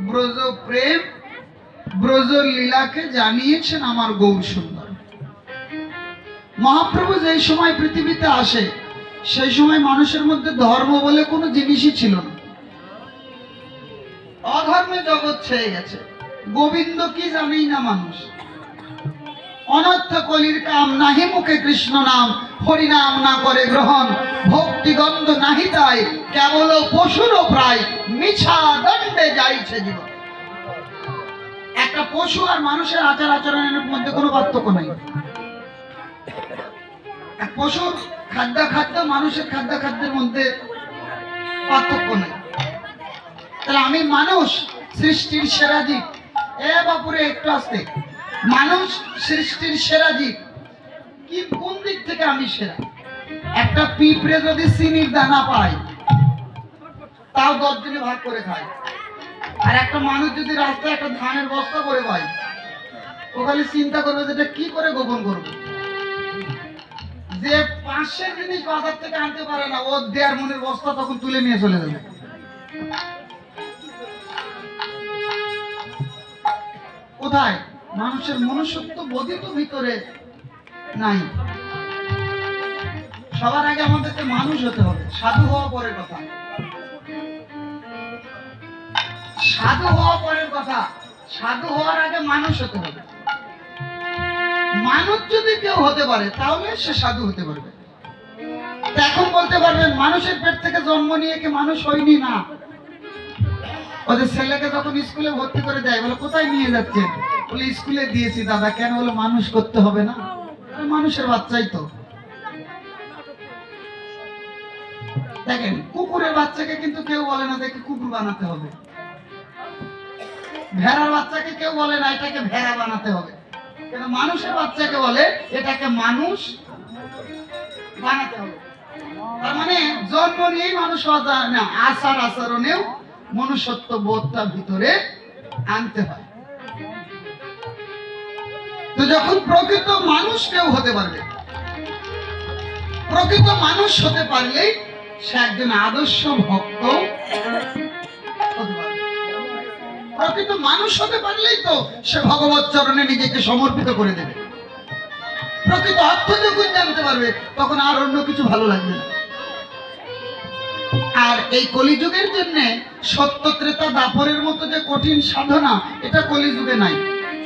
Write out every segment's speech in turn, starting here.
ব্রজ প্রেম ব্রজ লীলাকে জানিয়েছেন আমার গৌর সুন্দর। মহাপ্রভু যেই সময় পৃথিবীতে আসে সেই সময় মানুষের মধ্যে ধর্ম বলে কোনো জিনিসই ছিল না, অধর্মে জগৎ ছেয়ে গেছে। গোবিন্দ কি জানেই না মানুষ। অনর্থ কলির কাম নাহি মুখে কৃষ্ণ নাম, হরি নাম না করে গ্রহণ, ভক্তি গন্ধ নাহি তাই, কেবল পশুর প্রায় মিছা দণ্ডে যাইছে জীবন। একটা পশু আর মানুষের আচার আচরণের মধ্যে কোনো পার্থক্য নাই। পশুর খাদ্য মানুষের খাদ্যের মধ্যে পার্থক্য নাই। তাহলে আমি মানুষ সৃষ্টির সেরা জীব। এ বাপুরে একটু আসতে, মানুষ সৃষ্টির সেরা জীব। কি কোন দিক থেকে আমি সেরা? একটা পিঁপড়ে যদি চিনির দানা পায় তাও 10 জনে ভাগ করে খায়, আর একটা মানুষ যদি রাস্তায় একটা ধানের বস্তা করে পায় ও খালি চিন্তা করবে যেটা কি করে গোপন করবে। যে 500 জিনিস বাজার থেকে আনতে পারে না ও 1.5 মনের বস্তা তখন তুলে নিয়ে চলে যাবে। কোথায়? মানুষের মনুষ্যত্ব বোধই তো ভিতরে নাই। সবার আগে আমাদেরকে মানুষ হতে হবে, সাধু হওয়া পরের কথা। সাধু হওয়া পরের কথা, সাধু হওয়ার আগে মানুষ হতে হবে। মানুষ যদি কেউ হতে পারে তাহলে সে সাধু হতে পারবে। এখন বলতে পারবেন মানুষের পেট থেকে জন্ম নিয়ে কি মানুষ হয়নি? না। ওদের ছেলেকে যখন স্কুলে ভর্তি করে দেয় বলে কোথায় নিয়ে যাচ্ছেন? বলে স্কুলে দিয়েছি দাদা। কেন? বলে মানুষ করতে হবে না। মানুষের বাচ্চাই তো। দেখেন কুকুরের বাচ্চাকে কিন্তু কেউ বলে না দেখে কুকুর বানাতে হবে। ভেড়ার বাচ্চাকে কেউ বলে না এটাকে ভেড়া বানাতে হবে। কিন্তু মানুষের বাচ্চাকে বলে এটাকে মানুষ বানাতে হবে। তার মানে জন্ম নিয়েই মানুষ হওয়া যায় না, আচার আচরণেও মনুষ্যত্ব বোধটা ভিতরে আনতে হয়। তো যখন প্রকৃত মানুষ কেউ হতে পারবে, প্রকৃত মানুষ হতে পারলেই সে একজন আদর্শ ভক্ত হতে পারবে। প্রকৃত মানুষ হতে পারলেই তো সে ভগবত চরণে নিজেকে সমর্পিত করে দেবে। প্রকৃত অর্থ যখন জানতে পারবে তখন আর অন্য কিছু ভালো লাগবে না। আর এই কলিযুগের জন্য সত্য ত্রেতা দাপরের মতো যে কঠিন সাধনা এটা কলিযুগে নাই।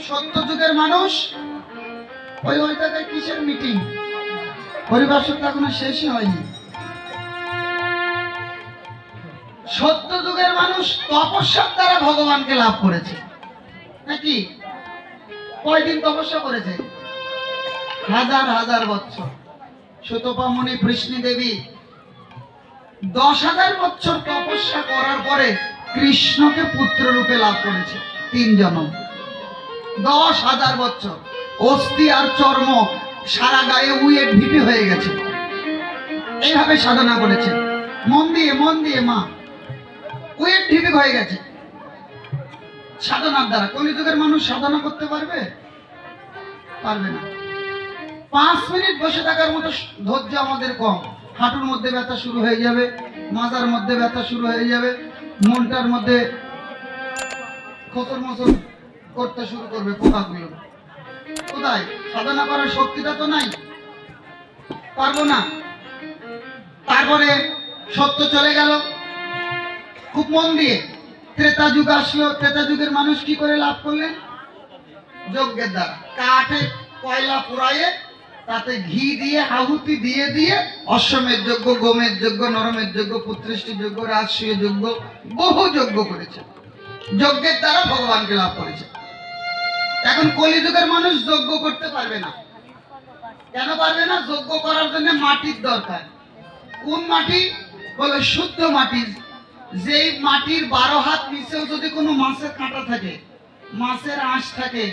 সত্য যুগের মানুষ ওই জায়গায় কিসের মিটিং, পরিবাসক এখনো শেষই হয়নি। সত্য যুগের মানুষ তপস্যার দ্বারা ভগবানকে লাভ করেছে। নাকি কয়দিন তপস্যা করেছে? 1000 বছর। সুতপামণি বৃষ্ণি দেবী 10,000 বছর তপস্যা করার পরে কৃষ্ণকে পুত্র রূপে লাভ করেছে। 3 জন্ম, 10,000 বছর। অস্থি আর চর্ম সারা গায়ে উইয়ের ঢিপি হয়ে গেছে। এইভাবে সাধনা করেছে মন দিয়ে মা উইয়ের ঢিপি হয়ে গেছে সাধনার দ্বারা। কলিযুগের মানুষ সাধনা করতে পারবে? পারবে না। 5 মিনিট বসে থাকার মতো ধৈর্য আমাদের কম। হাঁটুর মধ্যে ব্যথা শুরু হয়ে যাবে, মাজার মধ্যে ব্যথা শুরু হয়ে যাবে, মনটার মধ্যে খোসর মসর করতে শুরু করবে পোকাগুলো। কোথায়? সাধনা করার শক্তিটা তো নাই, পারবো না। তারপরে সত্য চলে গেল। খুব মন দিয়ে ত্রেতা যুগ আসলো। ত্রেতা যুগের মানুষ কি করে লাভ করলেন? যজ্ঞের দ্বারা। কাঠে কয়লা পুড়াইয়ে তাতে ঘি দিয়ে আহুতি দিয়ে অশ্বমের যজ্ঞ, গোমের যজ্ঞ, নরমের যজ্ঞ, পুত্রেষ্টি যজ্ঞ, রাজসূয় যজ্ঞ, বহু যজ্ঞ করেছে। যজ্ঞের দ্বারা ভগবানকে লাভ করেছে। এখন কলিযুগের মানুষ যজ্ঞ করতে পারবে না। কেন পারবে না? যজ্ঞ করার জন্য মাটির দরকার। কোন মাটি? বলে শুদ্ধ মাটি। যেই মাটির 12 হাত নিচেও যদি কোনো মাছের কাঁটা থাকে, মাছের আঁশ থাকে,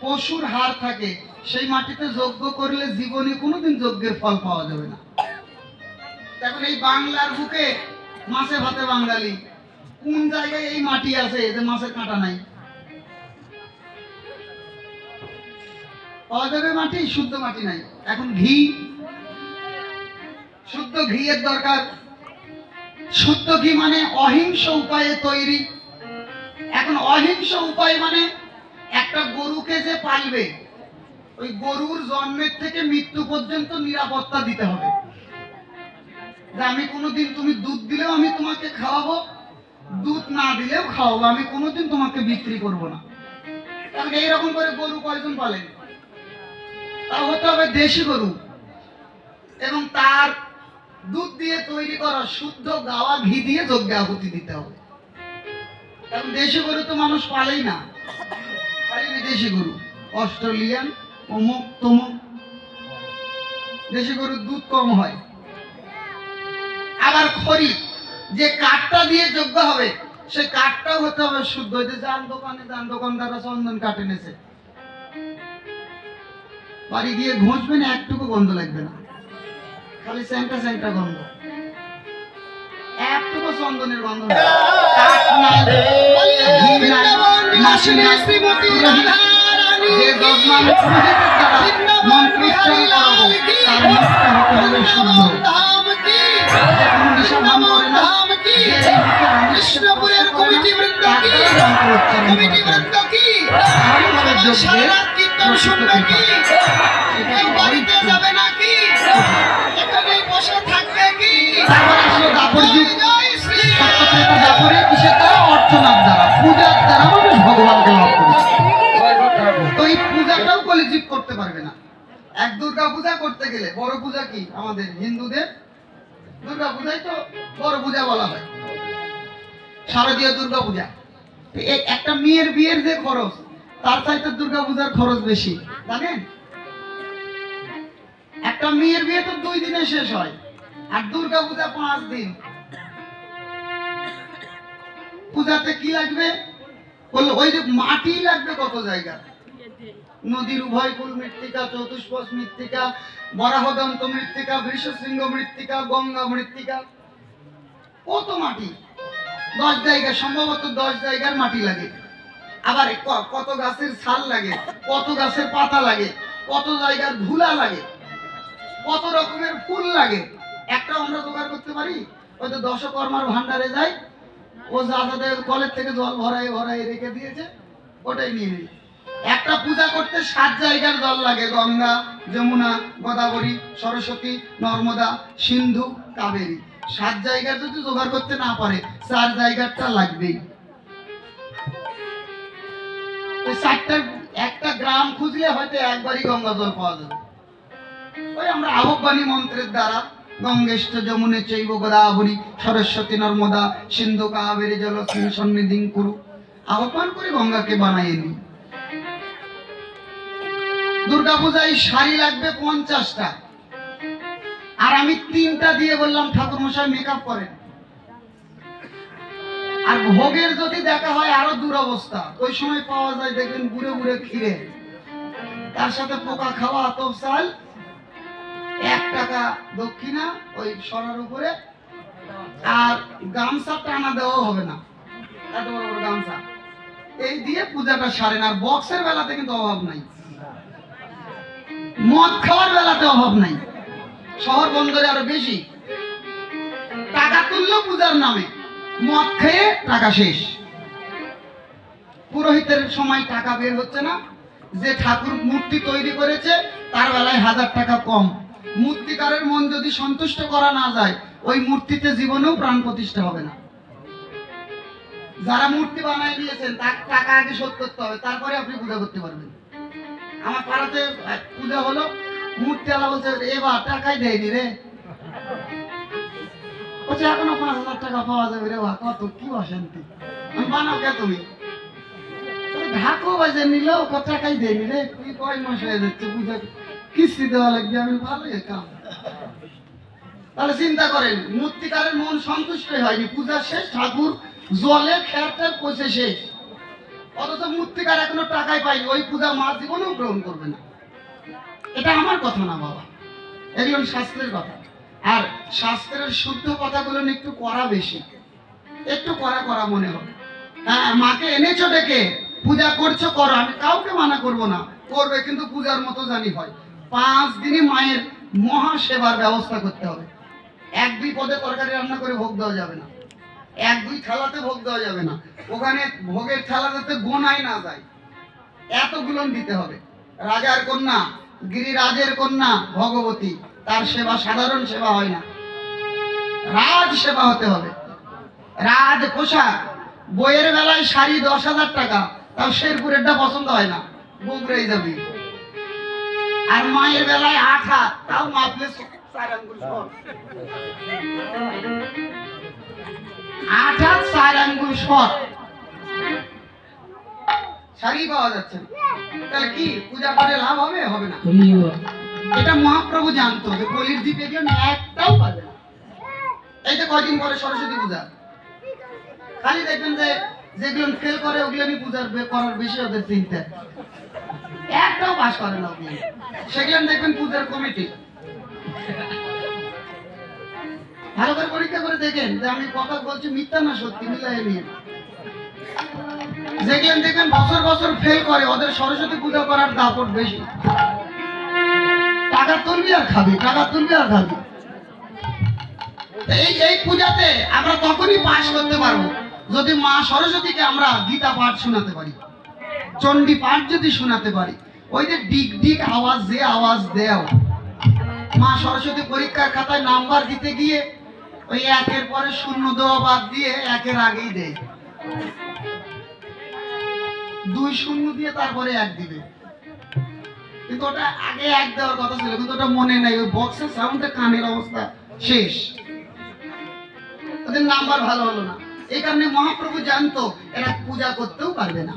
পশুর হাড় থাকে, সেই মাটিতে যজ্ঞ করলে জীবনে কোনোদিন যজ্ঞের ফল পাওয়া যাবে না। এখন এই বাংলার বুকে মাছে ভাতে বাঙালি, কোন জায়গায় এই মাটি আছে যে মাছের কাঁটা নাই? পাওয়া যাবে মাটি, শুদ্ধ মাটি নাই। এখন ঘি, শুদ্ধ ঘিয়ের দরকার। শুদ্ধ ঘি মানে অহিংস উপায়ে তৈরি। এখন দেখুন, অহিংস উপায় মানে একটা গরুকে যে পালবে, ওই গরুর জন্মের থেকে মৃত্যু পর্যন্ত নিরাপত্তা দিতে হবে। যে আমি কোনোদিন, তুমি দুধ দিলেও আমি তোমাকে খাওয়াবো, দুধ না দিলেও খাওয়াবো, আমি কোনোদিন তোমাকে বিক্রি করব না। তাহলে এইরকম করে গরু কয়জন পালেন? তা হতে হবে দেশি গরু, এবং তার দুধ দিয়ে তৈরি করা শুদ্ধ গাওয়া ঘি দিয়ে যজ্ঞে আহুতি দিতে হবে। কারণ দেশি গরু তো মানুষ পালেই না, খালি বিদেশি গরু, অস্ট্রেলিয়ান, অমুক তমুক। দেশি গরুর দুধ কম হয়। আবার খড়ি, যে কাঠটা দিয়ে যজ্ঞ হবে, সেই কাঠটাও হতে হবে শুদ্ধ। যান দোকানে যান, দোকানদাররা চন্দন কাঠ এনেছে, বাড়ি দিয়ে ঘষবেন, একটুকু গন্ধ লাগবে না, খালি স্যাংটা স্যাংটা গন্ধ, একটুকু চন্দনের গন্ধ। কাঠ নাই, ঘি নাই, মাছি নাই, যে যজমান পুরোহিতের দ্বারা মন্ত্রোচ্চারণ করাবো, তার মুখটা হতে হবে শুদ্ধ। কৃষ্ণপুরের কমিটি বৃন্দ কি, কমিটি বৃন্দ কি, সারা কীর্তন শুনবে কি, কেউ বাড়িতে যাবে নাকি, এখানে বসে থাকবে কি? জয় শ্রী অর্চনার দ্বারা, পূজার দ্বারা মানুষ ভগবানকে লাভ করেছে। তো এই পূজাটাও কলিযুগ করতে পারবে না। এক দুর্গা পূজা করতে গেলে, বড় পূজা কি আমাদের হিন্দুদের, দুর্গা পূজাই তো বড় পূজা বলা হয়, শারদীয় দুর্গা পূজা। একটা মেয়ের বিয়ের যে খরচ, তার চাইতে দুর্গা পূজার খরচ বেশি, জানেন? একটা মেয়ের বিয়ে তো 2 দিনে শেষ হয়, আর দুর্গা পূজা 5 দিন। পূজাতে কি লাগবে বললো? ওই যে মাটি লাগবে কত জায়গা, নদীর উভয় কূল মৃত্তিকা, চতুষ্পদ মৃত্তিকা, বরাহদন্ত মৃত্তিকা, বৃষশৃঙ্গ মৃত্তিকা, গঙ্গা মৃত্তিকা, কত মাটি, 10 জায়গা, সম্ভবত 10 জায়গার মাটি লাগে। আবার কত গাছের ছাল লাগে, কত গাছের পাতা লাগে, কত জায়গার ধুলা লাগে, কত রকমের ফুল লাগে। একটা আমরা জোগাড় করতে পারি? ওই তো দশকর্মার ভান্ডারে যাই, ও যা যাদের কলের থেকে জল ভরাই ভরাই রেখে দিয়েছে, ওটাই নিয়ে নিই। একটা পূজা করতে 7 জায়গার জল লাগে, গঙ্গা, যমুনা, গোদাবরী, সরস্বতী, নর্মদা, সিন্ধু, কাবেরী। 7 জায়গার যদি জোগাড় করতে না পারে, 4 জায়গাটা লাগবেই। 4টার একটা গ্রাম খুঁজলে হয়তো একবারই গঙ্গা জল পাওয়া যাবে। ওই আমরা আহ্বানী মন্ত্রের দ্বারা গঙ্গেশ্চ যমুনে চৈব গোদাবরী সরস্বতী নর্মদা সিন্ধু কাবেরী জলস্মিন সন্নিধিং কুরু, আহ্বান করে গঙ্গাকে বানাইয়ে নিই। দুর্গা পূজায় শাড়ি লাগবে 50টা, আর আমি 3টা দিয়ে বললাম ঠাকুর মশাই মেকআপ করেন। আর ভোগের যদি দেখা হয় আরো দুরবস্থা, ওই সময় পাওয়া যায় দেখবেন বুড়ে বুড়ে ক্ষীরে, তার সাথে পোকা খাওয়া আতপ চাল, 1 টাকা দক্ষিণা ওই সরার উপরে, আর গামছা টানা দেওয়া হবে না, এত বড় বড় গামছা, এই দিয়ে পূজাটা সারেন। আর বক্সের বেলাতে কিন্তু অভাব নাই, মদ খাওয়ার বেলাতে অভাব নাই, শহর বন্দরে আরো বেশি। টাকা তুললো পূজার নামে, মদ খেয়ে টাকা শেষ। পুরোহিতের সময় টাকা বের হচ্ছে না, যে ঠাকুর মূর্তি তৈরি করেছে তার বেলায় 1000 টাকা কম। মূর্তিকারের মন যদি সন্তুষ্ট করা না যায়, ওই মূর্তিতে জীবনেও প্রাণ প্রতিষ্ঠা হবে না। যারা মূর্তি বানায় দিয়েছেন তার টাকা আগে শোধ করতে হবে, তারপরে আপনি পূজা করতে পারবেন। আমার পাড়াতে পূজা হলো, মূর্তিওয়ালা বলছে এবার টাকাই দেয়নি রে, বলছে এখনো 5000 টাকা পাওয়া যাবে রে, কত কি অশান্তি, আমি বানাও কে তুমি? ঢাকো বাজে নিল, টাকাই দেয়নি রে, তুই কয় মাস হয়ে যাচ্ছে পূজা কিস্তি দেওয়া লাগবে, আমি ভালোই কাম। তাহলে চিন্তা করেন, মূর্তিকারের মন সন্তুষ্ট হয়নি, পূজা শেষ, ঠাকুর জলে খেয়ারটার পচে শেষ, অথচ মূর্তিকার এখনো টাকাই পাইনি, ওই পূজা মা জীবনেও গ্রহণ করবে না। এটা আমার কথা না বাবা, এগুলো শাস্ত্রের কথা। আর শাস্ত্রের শুদ্ধ কথাগুলো একটু করা বেশি, একটু করা মনে হবে। হ্যাঁ, মাকে এনেছো ডেকে, পূজা করছো করো, আমি কাউকে মানা করব না, করবে, কিন্তু পূজার মতো জানি হয়। 5 দিনই মায়ের মহা সেবার ব্যবস্থা করতে হবে। 1-2 পদে তরকারি রান্না করে ভোগ দেওয়া যাবে না, এক দুই থালাতে ভোগ দেওয়া যাবে না, ওখানে ভোগের থালা যাতে গোনাই না যায় এতগুলো দিতে হবে। রাজার কন্যা, গিরিরাজের কন্যা ভগবতী, তার সেবা সাধারণ সেবা হয় না, রাজ সেবা হতে হবে। রাজ পোশাক, বইয়ের বেলায় শাড়ি 10,000 টাকা, তাও শেরপুরেরটা পছন্দ হয় না, বগুড়াই যাবি। আর মায়ের বেলায় 8 হাত, তাও মাপলে 4 আঙ্গুল শর্ট, 8 হাত 4 আঙ্গুল শর্ট, শাড়ি পাওয়া যাচ্ছে না। তাহলে কি পূজা করে লাভ হবে? হবে না। এটা মহাপ্রভু জানতো যে কলির দ্বীপে গেলে একটাও পাবে না। এই যে কয়দিন পরে সরস্বতী পূজা, খালি দেখবেন যে যেগুলো ফেল করে ওগুলো নিয়ে পূজার করার বেশি ওদের চিন্তা, একটাও পাস করে না ওগুলো। সেগুলো দেখবেন পূজার কমিটি। ভালো করে পরীক্ষা করে দেখেন যে আমি কথা বলছি মিথ্যা না সত্যি, মিলাই নিয়ে। যেগুলো দেখবেন বছর বছর ফেল করে, ওদের সরস্বতী পূজা করার দাপট বেশি। টাকা তুলবি আর খাবি, টাকা তুলবি আর খাবি। এই পূজাতে আমরা তখনই পাস করতে পারবো যদি মা সরস্বতীকে আমরা গীতা পাঠ শোনাতে পারি, চণ্ডী পাঠ যদি শোনাতে পারি। ওই যে ডিক ডিক আওয়াজ, যে আওয়াজ দেও, মা সরস্বতী পরীক্ষার খাতায় নাম্বার দিতে গিয়ে ওই 1-এর পরে 0 দেওয়া বাদ দিয়ে 1-এর আগেই দেয়, 2 0 দিয়ে তারপরে 1 দিবে। কিন্তু ওটা আগে 1 দেওয়ার কথা ছিল, কিন্তু ওটা মনে নাই, ওই বক্সের সাউন্ডে কানের অবস্থা শেষ, ওদের নাম্বার ভালো হলো না। এই কারণে মহাপ্রভু জানতো এরা পূজা করতেও পারবে না।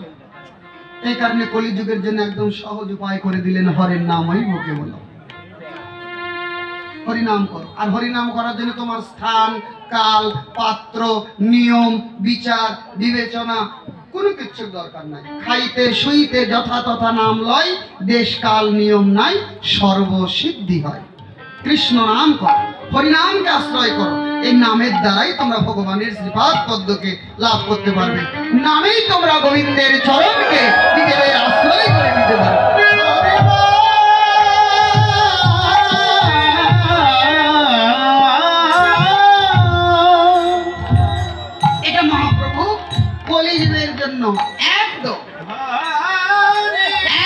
এই কারণে কলিযুগের জন্য একদম সহজ উপায় করে দিলেন, হরের নামই মুখে বলো, হরিনাম করো। আর হরিনাম করার জন্য তোমার স্থান, কাল, পাত্র, নিয়ম, বিচার, বিবেচনা কোনো কিছুর দরকার নাই। খাইতে শুইতে যথা তথা নাম লয়, দেশ কাল নিয়ম নাই, সর্বসিদ্ধি হয়। কৃষ্ণ নাম করো, হরিনামকে আশ্রয় করো। এই নামের দ্বারাই তোমরা ভগবানের শ্রীপাদ পদ্মকে লাভ করতে পারবে। নামেই তোমরা গোবিন্দের চরণকে নিজেদের আশ্রয় করে নিতে পারবে। এটা মহাপ্রভু কলিযুগের জন্য একদম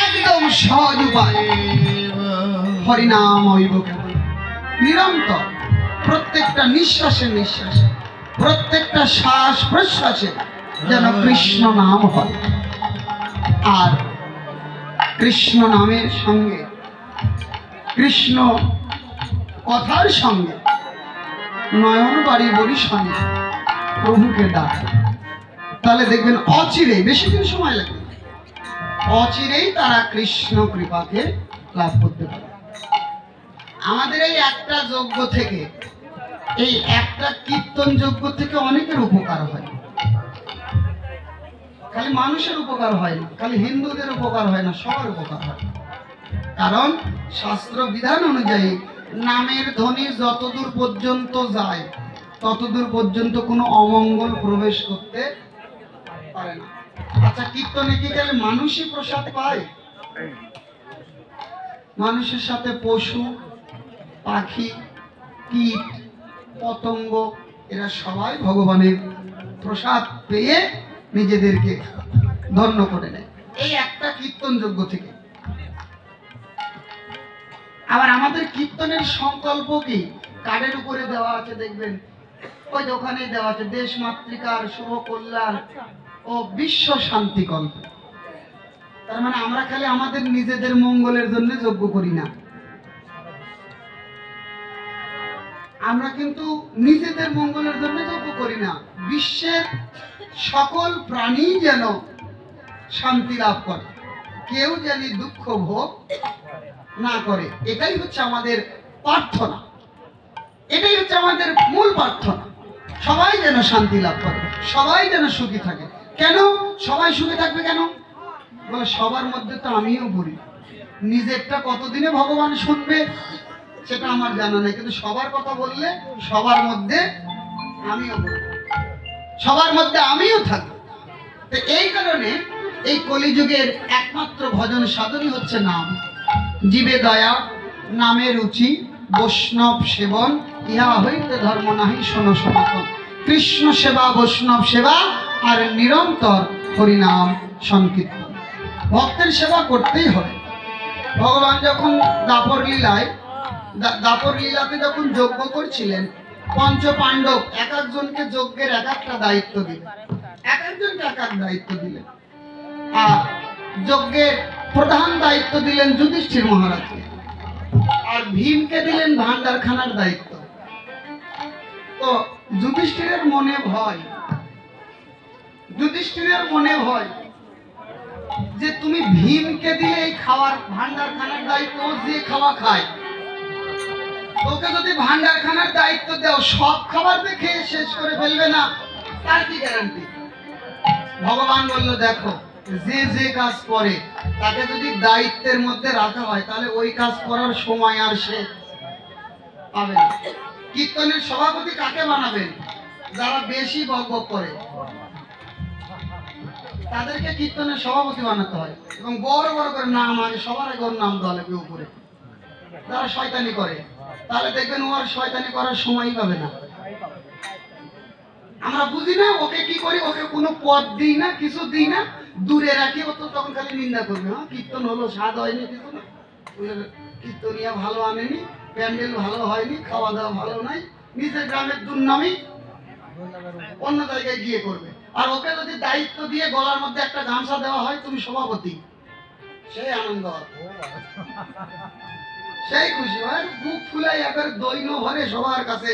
একদম সহজ উপায়। হরিনাম হইব কেবল, নিরন্তর প্রত্যেকটা নিঃশ্বাসে নিঃশ্বাসে, প্রত্যেকটা শ্বাস প্রশ্বাসে যেন কৃষ্ণ নাম হয়। আর কৃষ্ণ নামের সঙ্গে, কৃষ্ণ কথার সঙ্গে নয়ন বাড়ি বরিশানে প্রভুকে ডাক, তাহলে দেখবেন অচিরেই, বেশি দিন সময় লাগবে, অচিরেই তারা কৃষ্ণ কৃপাকে লাভ করতে পারে। আমাদের এই একটা যজ্ঞ থেকে, এই একটা কীর্তন যজ্ঞ থেকে অনেকের উপকার হয়। খালি মানুষের উপকার হয় না, খালি হিন্দুদের উপকার হয় না, সবার উপকার হয়। কারণ শাস্ত্র বিধান অনুযায়ী নামের ধ্বনি যতদূর পর্যন্ত যায় ততদূর পর্যন্ত কোনো অমঙ্গল প্রবেশ করতে পারে না। আচ্ছা, কীর্তনে কি গেলে মানুষই প্রসাদ পায়? মানুষের সাথে পশু, পাখি, কীট, পতঙ্গ এরা সবাই ভগবানের প্রসাদ পেয়ে নিজেদেরকে ধন্য করে নেয় এই একটা কীর্তন যজ্ঞ থেকে। আবার আমাদের কীর্তনের সংকল্প কি কার্ডের উপরে দেওয়া আছে, দেখবেন ওই দোকানে দেওয়া আছে, দেশ মাতৃকার শুভ কল্যাণ ও বিশ্ব শান্তি কল্প। তার মানে আমরা খালি আমাদের নিজেদের মঙ্গলের জন্য যজ্ঞ করি না, আমরা কিন্তু নিজেদের মঙ্গলের জন্য যজ্ঞ করি না, বিশ্বের সকল প্রাণী যেন শান্তি লাভ করে, কেউ যেন দুঃখ ভোগ না করে। এটাই হচ্ছে আমাদের প্রার্থনা, এটাই হচ্ছে আমাদের মূল প্রার্থনা। সবাই যেন শান্তি লাভ করে, সবাই যেন সুখী থাকে। কেন সবাই সুখী থাকবে? কেন বলে সবার মধ্যে তো আমিও বলি, নিজেরটা কতদিনে ভগবান শুনবে সেটা আমার জানা নেই, কিন্তু সবার কথা বললে সবার মধ্যে আমিও বলবো, সবার মধ্যে আমিও থাকবো। তো এই কারণে এই কলিযুগের একমাত্র ভজন সাধনই হচ্ছে নাম। জীবে দয়া, নামে রুচি, বৈষ্ণব সেবন, ইহা হইতে ধর্ম নাহি শোনো সনাতন। কৃষ্ণ সেবা, বৈষ্ণব সেবা আর নিরন্তর হরিনাম সংকীর্তন। ভক্তের সেবা করতেই হবে। ভগবান যখন দাপর লীলাতে যখন যজ্ঞ করছিলেন, পঞ্চ পাণ্ডব এক একজনকে যজ্ঞের এক একটা দায়িত্ব দিলেন, এক একজনকে এক এক দায়িত্ব দিলেন। আর যজ্ঞের প্রধান দায়িত্ব দিলেন যুধিষ্ঠির মহারাজকে, আর ভীমকে দিলেন ভান্ডারখানার দায়িত্ব। তো যুধিষ্ঠিরের মনে ভয় যে তুমি ভীমকে দিলে এই খাওয়ার ভান্ডারখানার দায়িত্ব, যে খাওয়া খায়, ওকে যদি ভান্ডারখানার দায়িত্ব দাও, সব খাবার খেয়ে শেষ করে ফেলবে না, তার কি গ্যারান্টি? ভগবান বলল, দেখো, যে কাজ করে তাকে যদি দায়িত্বের মধ্যে রাখা হয়, তাহলে ওই কাজ করার সময় আর সে পাবে না। কীর্তনের সভাপতি কাকে বানাবেন? যারা বেশি বকবক করে তাদেরকে কীর্তনের সভাপতি বানাতে হয়, এবং বড় বড় করে নাম আগে, সবার আগে ওর নাম দেওয়া লাগবে উপরে। যারা শয়তানি করে, তাহলে দেখবেন ও আর শয়তানি করার সময়ই পাবে না। আমরা বুঝি না, ওকে কি করি, ওকে কোনো পদ দিই না, কিছু দিই না, দূরে রাখি। ও তো তখন খালি নিন্দা করবে, হ্যাঁ কীর্তন হলো, স্বাদ হয়নি, কিছু না, কীর্তনিয়া ভালো আনেনি, প্যান্ডেল ভালো হয়নি, খাওয়া দাওয়া ভালো নাই, নিজের গ্রামের দুর্নামি অন্য জায়গায় গিয়ে করবে। আর ওকে যদি দায়িত্ব দিয়ে গলার মধ্যে একটা গামছা দেওয়া হয়, তুমি সভাপতি, সেই আনন্দ হবে, সেই খুশি হয়, বুক ফুলাই একবার দৈন্য ভরে সবার কাছে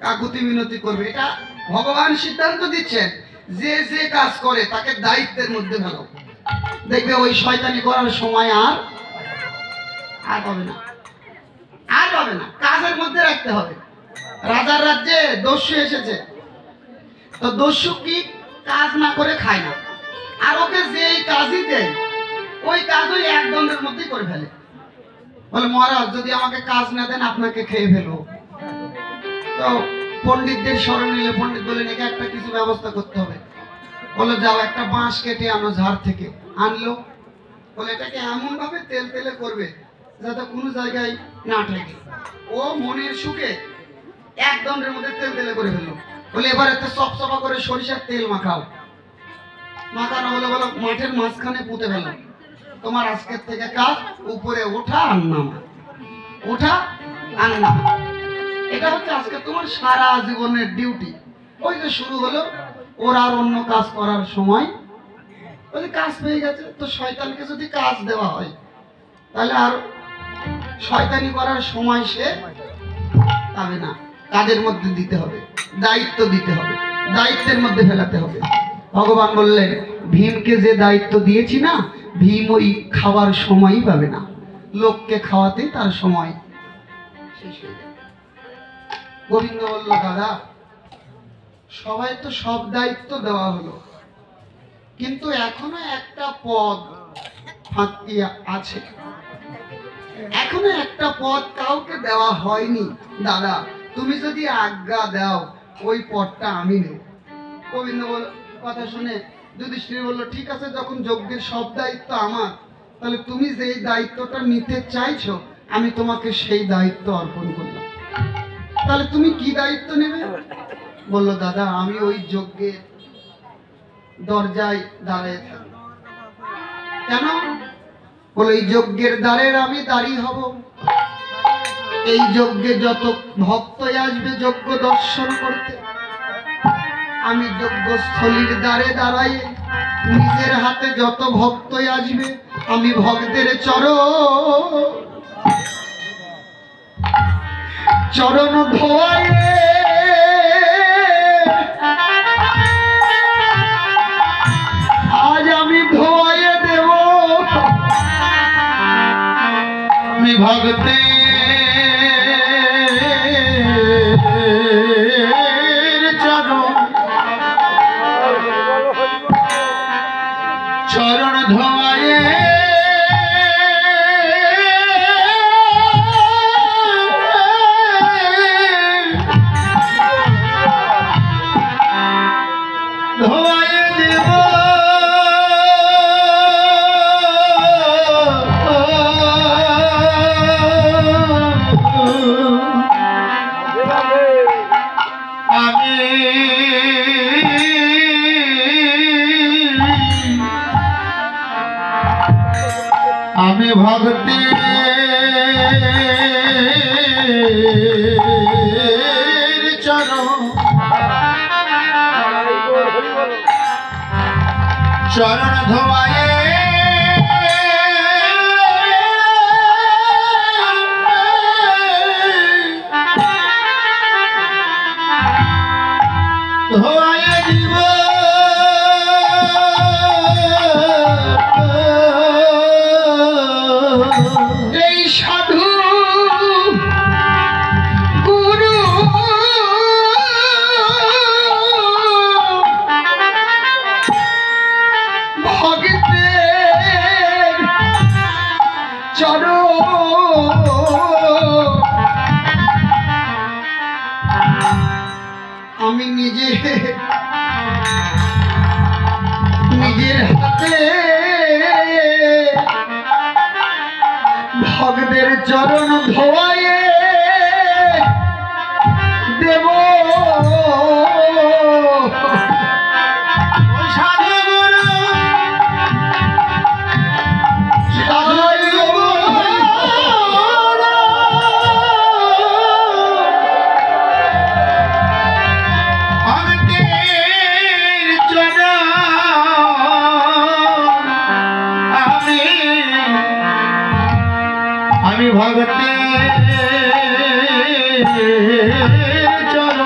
কাকুতি মিনতি করবে। এটা ভগবান সিদ্ধান্ত দিচ্ছেন, যে কাজ করে তাকে দায়িত্বের মধ্যে ফেলো, দেখবে ওই শয়তানি করার সময় আর পাবে না, কাজের মধ্যে রাখতে হবে। রাজার রাজ্যে দস্যু এসেছে, তো দস্যু কি কাজ না করে খায় না, আর ওকে যে কাজই দেয় ওই কাজ ওই এক দণ্ডের মধ্যেই করে ফেলে। বলে, মহারাজ যদি আমাকে কাজ না দেন, আপনাকে খেয়ে ফেলবো। তো পণ্ডিতদের স্মরণ নিলে পণ্ডিত বলেন, একে একটা কিছু ব্যবস্থা করতে হবে। বলে, যাও একটা বাঁশ কেটে আনো ঝাড় থেকে। আনলো, বলে এটাকে এমন ভাবে তেল তেলে করবে যাতে কোনো জায়গায় না ঠেকে। ও মনের সুখে এক দণ্ডের মধ্যে তেল তেলে করে ফেললো। বলে, এবার একটা চপচপা করে সরিষার তেল মাখাও। মাখানো হলো, বলো মাঠের মাঝখানে পুঁতে ফেলো। তোমার আজকের থেকে কাজ উপরে ওঠা আর নামা, ওঠা আর নামা। এটা হচ্ছে আজকে তোমার সারা জীবনের ডিউটি। ওই যে শুরু হলো, ওর আর অন্য কাজ করার সময়, ওই কাজ পেয়ে গেছে। তো শয়তানকে যদি কাজ দেওয়া হয়, তাহলে আর শয়তানি করার সময় সে পাবে না। কাজের মধ্যে দিতে হবে, দায়িত্ব দিতে হবে, দায়িত্বের মধ্যে ফেলাতে হবে। ভগবান বললেন, ভীমকে যে দায়িত্ব দিয়েছি না, ভীম ওই খাওয়ার সময়ই পাবে না, লোককে খাওয়াতে তার সময় শেষ হয়ে যাবে। গোবিন্দ বলল, দাদা, সবাই তো সব দায়িত্ব দেওয়া হলো, কিন্তু এখনো একটা পদ ফাঁকি আছে, এখনো একটা পদ কাউকে দেওয়া হয়নি। দাদা, তুমি যদি আজ্ঞা দাও, ওই পদটা আমি নেব। গোবিন্দ কথা শুনে যুধিষ্ঠির বলল, ঠিক আছে, যখন যজ্ঞের সব দায়িত্ব আমার, তাহলে তুমি যে দায়িত্বটা নিতে চাইছো, আমি তোমাকে সেই দায়িত্ব অর্পণ করলাম। তাহলে তুমি কি দায়িত্ব নেবে? বলল, দাদা, আমি ওই যজ্ঞের দরজায় দাঁড়িয়ে থাকবো। কেন? বলে, এই যজ্ঞের দ্বারের আমি দাঁড়িয়ে হব। এই যজ্ঞে যত ভক্তই আসবে যজ্ঞ দর্শন করতে, আমি যজ্ঞস্থলীর দ্বারে দাঁড়াই, নিজের হাতে যত ভক্তই আসবে, আমি ভক্তের চরণ ধোয়াই, আজ আমি ধোয়াইয়ে দেব, আমি ভক্তের চরণ ধোয়ায়ে ধোয়ায়ে দেব, আমি আমি ভক্তি চরণ ধোয়ায়ে ধোয়ায়ে দিব এই সাধু গুরু ভক্তের চরণ আমি নিজের হাতে ভক্তের চরণ ধোয়ায়ে দেব আমি ভগতে চরণ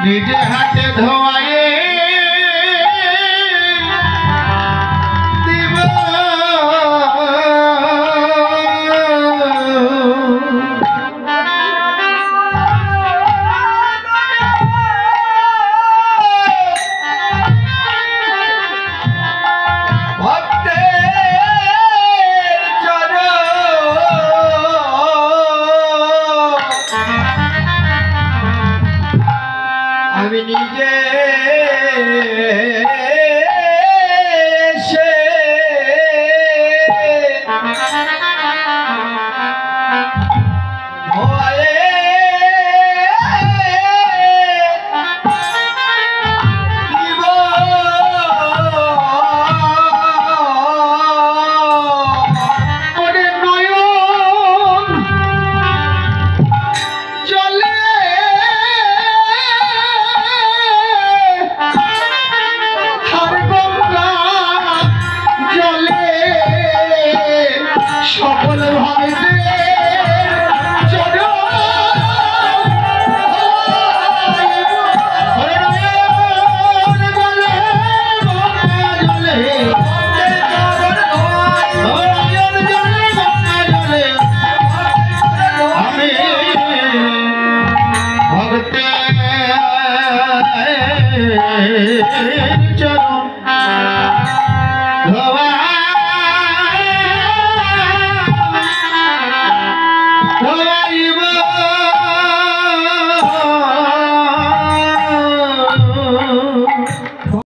নিজে হাতে ধোয়ায়ে দিব আমি নিজে সে ভয়ে দিব ওরে নয়ন জলে হার গঙ্গা জলে সকল ভাবে আমি ভক্তে চরণ ধোয়া